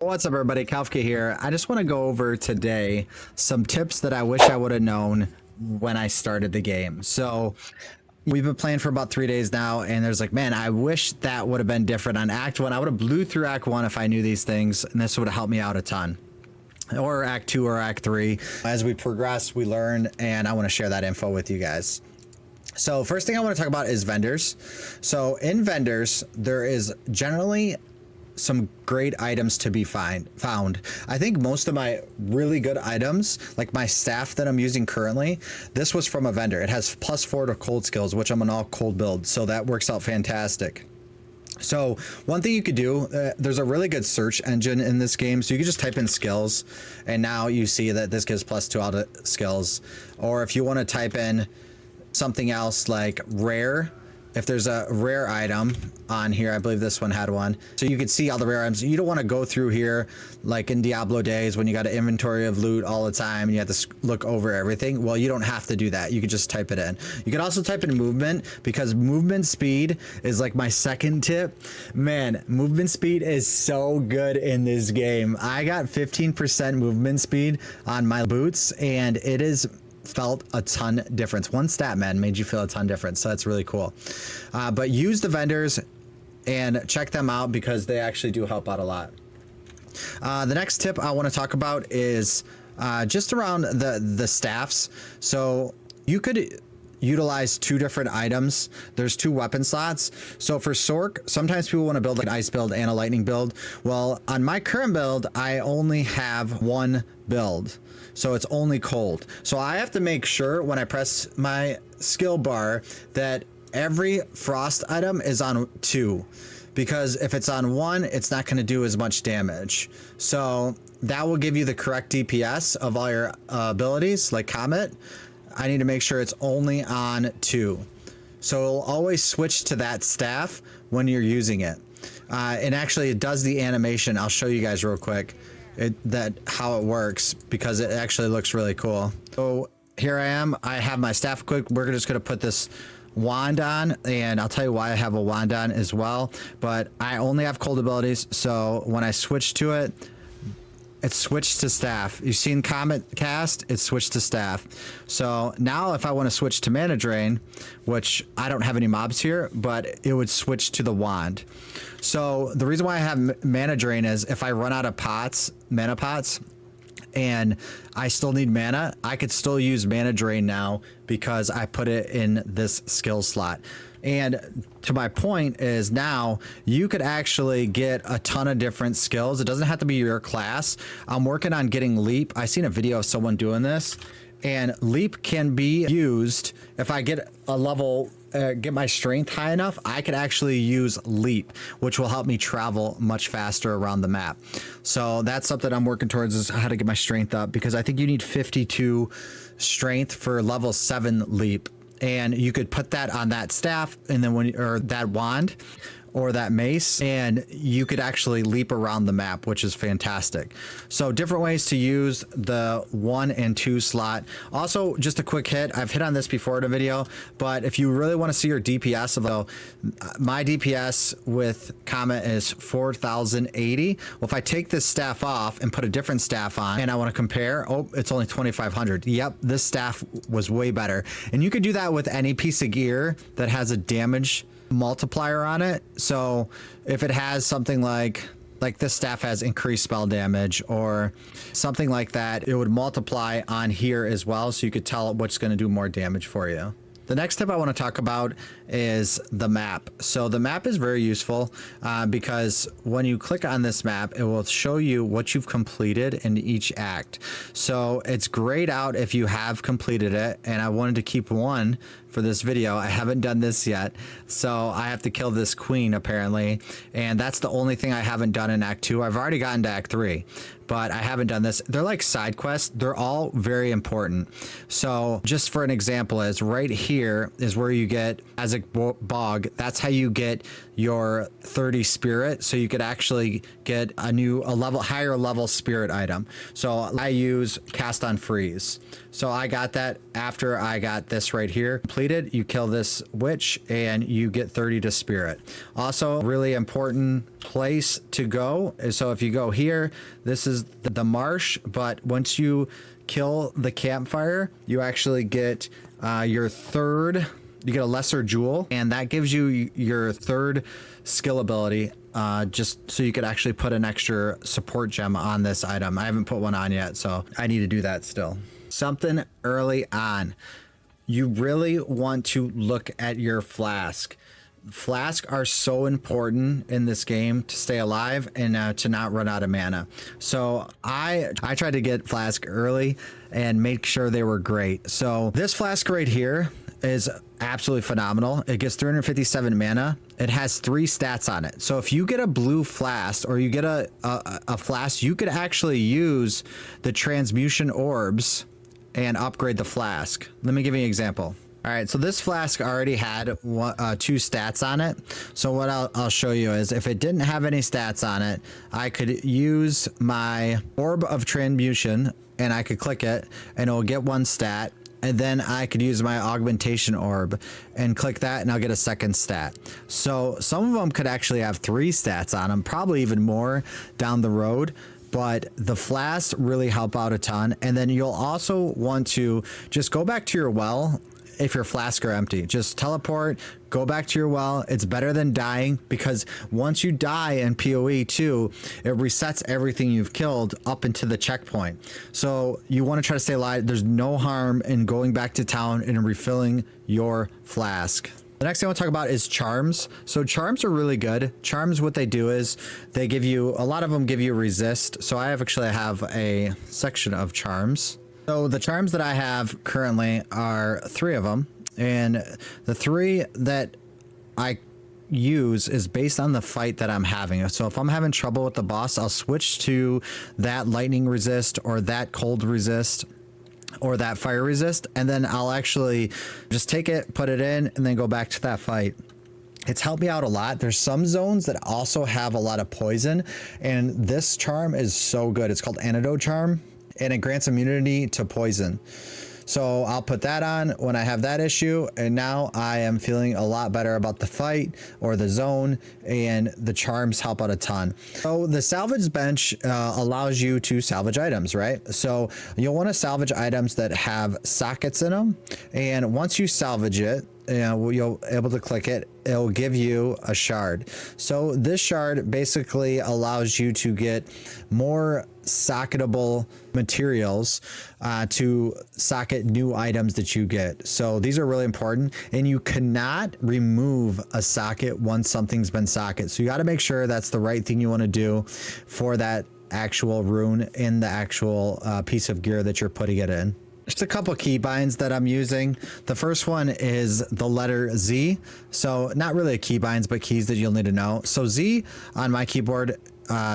What's up, everybody? Kafka here. I just want to go over today some tips that I wish I would have known when I started the game. So we've been playing for about 3 days now, and there's like, man, I wish that would have been different on Act 1. I would have blew through Act 1 if I knew these things, and this would have helped me out a ton. Or Act 2 or Act 3. As we progress, we learn, and I want to share that info with you guys. So first thing I want to talk about is vendors. So in vendors, there is generally some great items to be found. I think most of my really good items, like my staff that I'm using currently, this was from a vendor. It has +4 to cold skills, which I'm an all cold build, so that works out fantastic. So one thing you could do, there's a really good search engine in this game, so you can just type in skills, and now you see that this gives +2 out of skills. Or if you want to type in something else like rare, if there's a rare item on here, I believe this one had one, so you could see all the rare items. You don't want to go through here like in Diablo days when you got an inventory of loot all the time and you have to look over everything. Well, you don't have to do that. You could just type it in. You can also type in movement, because movement speed is like my second tip. Man, movement speed is so good in this game. I got 15% movement speed on my boots, and it is felt a ton difference. One stat, man, made you feel a ton difference, so that's really cool. But use the vendors and check them out, because they actually do help out a lot. The next tip I want to talk about is just around the staffs. So you could utilize 2 different items. There's 2 weapon slots. So for Sork, sometimes people want to build like an ice build and a lightning build. Well, on my current build, I only have 1 build, so it's only cold. So I have to make sure when I press my skill bar that every frost item is on 2, because if it's on 1, it's not going to do as much damage. So that will give you the correct DPS of all your abilities, like Comet. I need to make sure it's only on 2. So it'll always switch to that staff when you're using it. And actually it does the animation. I'll show you guys real quick how it works, because it actually looks really cool. So here I am. I have my staff equipped. We're just going to put this wand on, and I'll tell you why I have a wand on as well. But I only have cold abilities, so when I switch to it, it switched to staff. You've seen Comet cast, it switched to staff. So now if I want to switch to mana drain, which I don't have any mobs here, but it would switch to the wand. So the reason why I have mana drain is if I run out of mana pots, and I still need mana, I could still use mana drain now because I put it in this skill slot. And to my point is, now you could actually get a ton of different skills. It doesn't have to be your class. I'm working on getting leap. I seen a video of someone doing this, and leap can be used if I get a level, get my strength high enough. I could actually use leap, which will help me travel much faster around the map. So that's something I'm working towards, is how to get my strength up, because I think you need 52 strength for level 7 leap. And you could put that on that staff, and then or that wand or that mace, and you could actually leap around the map, which is fantastic. So different ways to use the 1 and 2 slot. Also, just a quick hit. I've hit on this before in a video, but if you really want to see your DPS, my DPS with Comet is 4,080. Well, if I take this staff off and put a different staff on, and I want to compare, oh, it's only 2,500. Yep, this staff was way better. And you could do that with any piece of gear that has a damage multiplier on it. So if it has something like this staff has increased spell damage or something like that, it would multiply on here as well, so you could tell what's going to do more damage for you. The next tip I want to talk about is the map. So the map is very useful because when you click on this map, it will show you what you've completed in each act. So it's grayed out if you have completed it, and I wanted to keep 1 for this video. I haven't done this yet, so I have to kill this queen apparently, and that's the only thing I haven't done in Act 2. I've already gotten to Act 3, but I haven't done this. They're like side quests. They're all very important. So just for an example, is right here is where you get as a bog. That's how you get your 30 spirit, so you could actually get a higher level spirit item. So I use cast on freeze. So I got that after I got this right here, completed, you kill this witch and you get 30 to spirit. Also, really important place to go is, so if you go here, this is the marsh, but once you kill the campfire, you actually get your third, you get a lesser jewel, and that gives you your third skill ability, just so you could actually put an extra support gem on this item. I haven't put one on yet, so I need to do that still. Something early on, you really want to look at your flask. Flasks are so important in this game to stay alive and to not run out of mana. So I tried to get flask early and make sure they were great. So this flask right here is absolutely phenomenal. It gets 357 mana. It has 3 stats on it. So if you get a blue flask, or you get a flask, you could actually use the transmutation orbs and upgrade the flask. Let me give you an example. All right, so this flask already had 2 stats on it. So what I'll show you is, if it didn't have any stats on it, I could use my orb of transmutation and I could click it and it'll get 1 stat. And then I could use my augmentation orb and click that and I'll get a 2nd stat. So some of them could actually have 3 stats on them, probably even more down the road. But the flasks really help out a ton. And then you'll also want to just go back to your well. If your flasks are empty, just teleport, go back to your well. It's better than dying, because once you die in PoE too, it resets everything you've killed up into the checkpoint. So you want to try to stay alive. There's no harm in going back to town and refilling your flask. The next thing I want to talk about is charms. So charms are really good. Charms, what they do is they give you, a lot of them give you resist. So I actually have a section of charms. So the charms that I have currently are 3 of them, and the 3 that I use is based on the fight that I'm having. So if I'm having trouble with the boss, I'll switch to that lightning resist, or that cold resist, or that fire resist, and then I'll actually just take it, put it in, and then go back to that fight. It's helped me out a lot. There's some zones that also have a lot of poison, and this charm is so good. It's called Antidote Charm, and it grants immunity to poison. So I'll put that on when I have that issue, and now I am feeling a lot better about the fight or the zone, and the charms help out a ton. So the salvage bench allows you to salvage items, right? So you'll want to salvage items that have sockets in them, and once you salvage it, you'll be able to click it, it'll give you a shard. So this shard basically allows you to get more socketable materials to socket new items that you get. So these are really important, and you cannot remove a socket once something's been socket. So you got to make sure that's the right thing you want to do for that actual rune in the actual piece of gear that you're putting it in. Just a couple keybinds that I'm using. The first one is the letter Z. So not really a keybinds, but keys that you'll need to know. So Z on my keyboard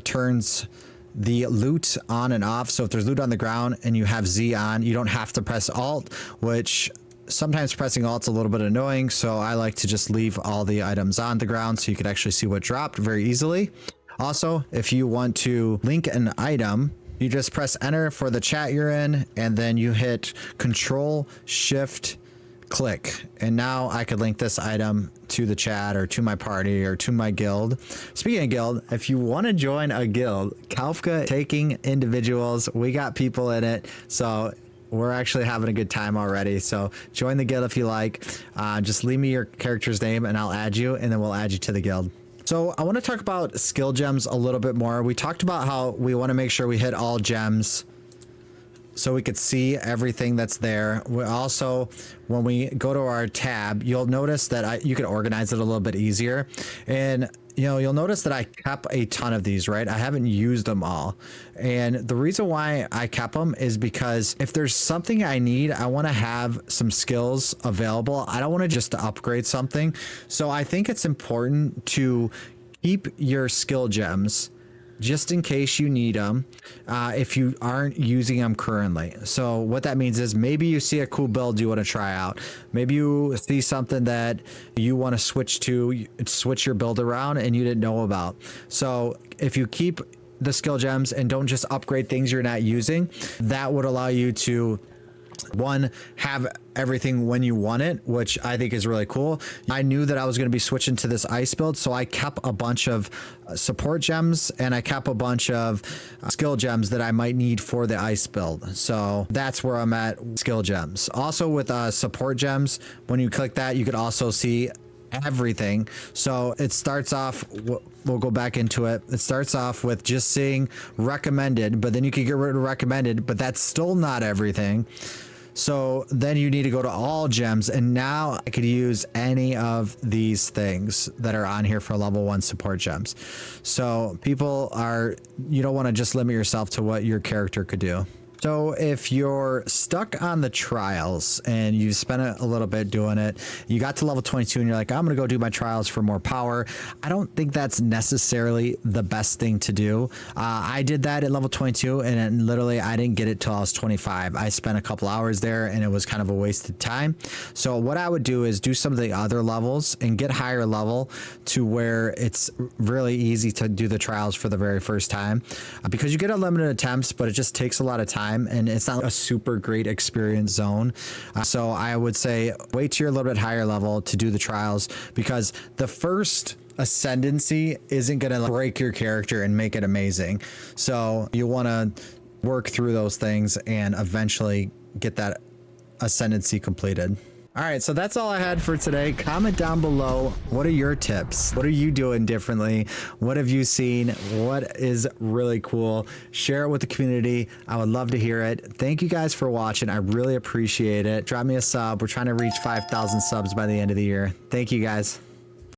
turns the loot on and off. So if there's loot on the ground and you have Z on, you don't have to press Alt, which sometimes pressing Alt's a little bit annoying. So I like to just leave all the items on the ground so you can actually see what dropped very easily. Also, if you want to link an item, you just press enter for the chat you're in, and then you hit Control Shift click, and now I could link this item to the chat or to my party or to my guild. Speaking of guild, if you want to join a guild, Kafka taking individuals, we got people in it, so we're actually having a good time already. So join the guild if you like. Just leave me your character's name and I'll add you, and then we'll add you to the guild. So I want to talk about skill gems a little bit more. We talked about how we want to make sure we hit all gems so we could see everything that's there. We also, when we go to our tab, you'll notice that you can organize it a little bit easier. And you'll notice that I kept a ton of these, right? I haven't used them all. And the reason why I kept them is because if there's something I need, I want to have some skills available. I don't want to just upgrade something. So I think it's important to keep your skill gems just in case you need them if you aren't using them currently. So what that means is maybe you see a cool build you want to try out. Maybe you see something that you want to switch your build around and you didn't know about. So if you keep the skill gems and don't just upgrade things you're not using, that would allow you to one, have everything when you want it, which I think is really cool. I knew that I was going to be switching to this ice build, so I kept a bunch of support gems and I kept a bunch of skill gems that I might need for the ice build. So that's where I'm at, skill gems. Also with support gems, when you click that, you could also see everything. So it starts off, we'll go back into it. It starts off with just seeing recommended, but then you can get rid of recommended, but that's still not everything. So then you need to go to all gems, and now I could use any of these things that are on here for level 1 support gems. So people are, you don't want to just limit yourself to what your character could do. So if you're stuck on the trials and you've spent a little bit doing it, you got to level 22 and you're like, I'm going to go do my trials for more power. I don't think that's necessarily the best thing to do. I did that at level 22 and literally I didn't get it till I was 25. I spent a couple hours there and it was kind of a wasted time. So what I would do is do some of the other levels and get higher level to where it's really easy to do the trials for the very first time, because you get unlimited attempts, but it just takes a lot of time. And it's not a super great experience zone. So I would say wait till you're a little bit higher level to do the trials, because the first ascendancy isn't going to break your character and make it amazing. So you want to work through those things and eventually get that ascendancy completed. All right, so that's all I had for today. Comment down below. What are your tips? What are you doing differently? What have you seen? What is really cool? Share it with the community. I would love to hear it. Thank you guys for watching. I really appreciate it. Drop me a sub. We're trying to reach 5,000 subs by the end of the year. Thank you guys.